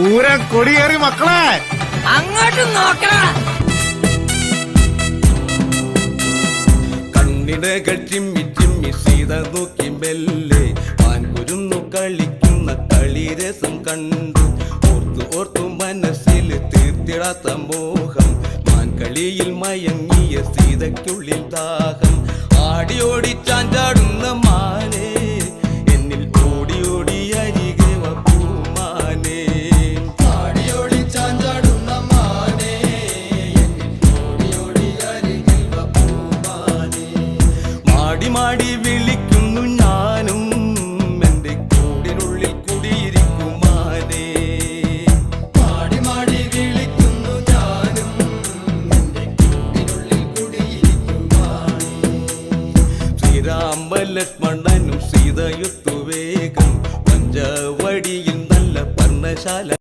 പൂരം കൊടിയേറി മക്കളെ അങ്ങോട്ട് നോക്കണ. കണ്ണിടകൾ ചിമ്മി ചിമ്മി സീത നോക്കി മെല്ലെ മാൻകുരുന്നു കളിക്കുന്ന കളിരസം കണ്ടു. ഓർത്തു ഓർത്തു മനസ്സിൽ തീർത്തിടാത്ത മോഹം. മാൻകളിയിൽ മയങ്ങിയ സീതയ്ക്കുള്ളിൽ ദാഹം. ആടിയോടി ചാഞ്ചാടുന്ന മാനേ എന്നിൽ ഓടി ഓടി അരികെ പൂമാനേ. ആടിയോടി ചാഞ്ചാടുന്ന മാനേ എന്നിൽ ഓടി ഓടി അരികെ പൂമാനേ. മാടി മാടി വിളിക്കുന്നു ഞാനും എന്റെ കൂടിനുള്ളിൽ കുടിയിരിക്കുമാനേ. മാടി മാടി വിളിക്കുന്നു ഞാനും എന്റെ കൂടിനുള്ളിൽ കുടിയിരിക്കുമാനേ. ശ്രീരാമ ലക്ഷ്മണ